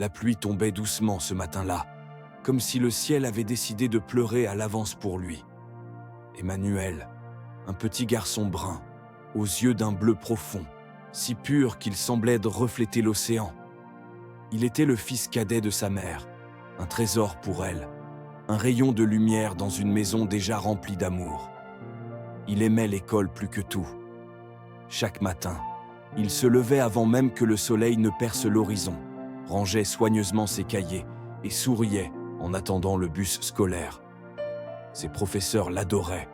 La pluie tombait doucement ce matin-là, comme si le ciel avait décidé de pleurer à l'avance pour lui. Emmanuel, un petit garçon brun, aux yeux d'un bleu profond, si pur qu'il semblait refléter l'océan. Il était le fils cadet de sa mère, un trésor pour elle, un rayon de lumière dans une maison déjà remplie d'amour. Il aimait l'école plus que tout. Chaque matin, il se levait avant même que le soleil ne perce l'horizon, rangeait soigneusement ses cahiers et souriait en attendant le bus scolaire. Ses professeurs l'adoraient,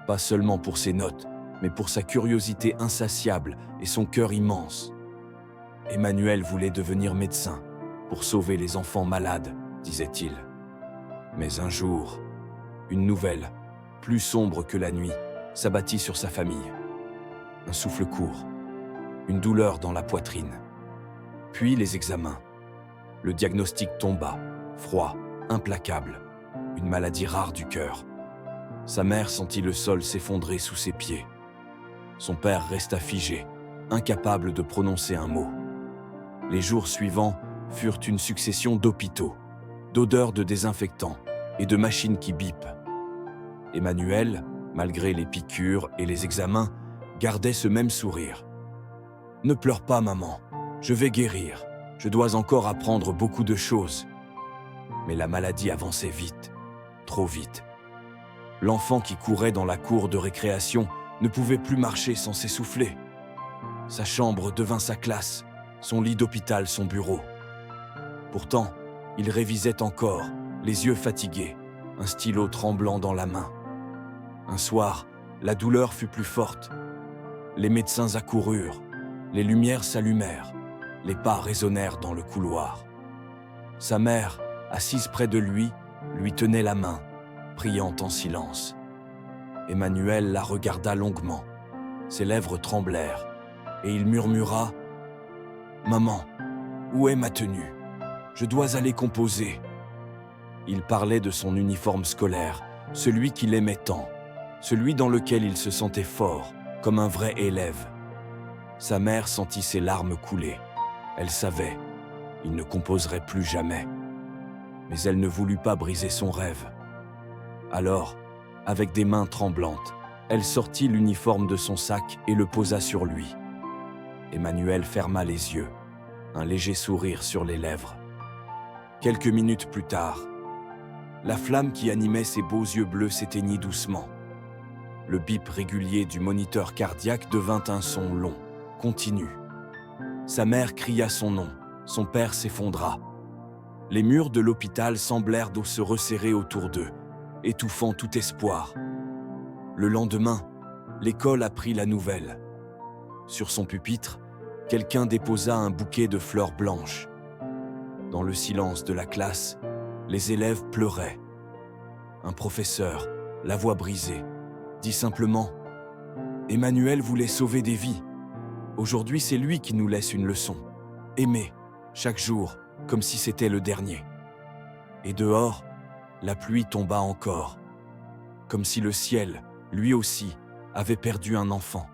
pas seulement pour ses notes, mais pour sa curiosité insatiable et son cœur immense. Emmanuel voulait devenir médecin pour sauver les enfants malades, disait-il. Mais un jour, une nouvelle, plus sombre que la nuit, s'abattit sur sa famille. Un souffle court, une douleur dans la poitrine. Puis les examens. Le diagnostic tomba, froid, implacable, une maladie rare du cœur. Sa mère sentit le sol s'effondrer sous ses pieds. Son père resta figé, incapable de prononcer un mot. Les jours suivants furent une succession d'hôpitaux, d'odeurs de désinfectants et de machines qui bipent. Emmanuel, malgré les piqûres et les examens, gardait ce même sourire. « Ne pleure pas, maman, je vais guérir. Je dois encore apprendre beaucoup de choses. » Mais la maladie avançait vite, trop vite. L'enfant qui courait dans la cour de récréation ne pouvait plus marcher sans s'essouffler. Sa chambre devint sa classe, son lit d'hôpital son bureau. Pourtant, il révisait encore, les yeux fatigués, un stylo tremblant dans la main. Un soir, la douleur fut plus forte. Les médecins accoururent, les lumières s'allumèrent, les pas résonnèrent dans le couloir. Sa mère, assise près de lui tenait la main, priant en silence. Emmanuel la regarda longuement. Ses lèvres tremblèrent, et il murmura « Maman, où est ma tenue? Je dois aller composer. » Il parlait de son uniforme scolaire, celui qu'il aimait tant, celui dans lequel il se sentait fort, comme un vrai élève. Sa mère sentit ses larmes couler. Elle savait, il ne composerait plus jamais. Mais elle ne voulut pas briser son rêve. Alors, avec des mains tremblantes, elle sortit l'uniforme de son sac et le posa sur lui. Emmanuel ferma les yeux, un léger sourire sur les lèvres. Quelques minutes plus tard, la flamme qui animait ses beaux yeux bleus s'éteignit doucement. Le bip régulier du moniteur cardiaque devint un son long, continu. Sa mère cria son nom, son père s'effondra. Les murs de l'hôpital semblèrent se resserrer autour d'eux, étouffant tout espoir. Le lendemain, l'école apprit la nouvelle. Sur son pupitre, quelqu'un déposa un bouquet de fleurs blanches. Dans le silence de la classe, les élèves pleuraient. Un professeur, la voix brisée, dit simplement « Emmanuel voulait sauver des vies. Aujourd'hui, c'est lui qui nous laisse une leçon. Aimer, chaque jour, comme si c'était le dernier. » Et dehors, la pluie tomba encore, comme si le ciel, lui aussi, avait perdu un enfant.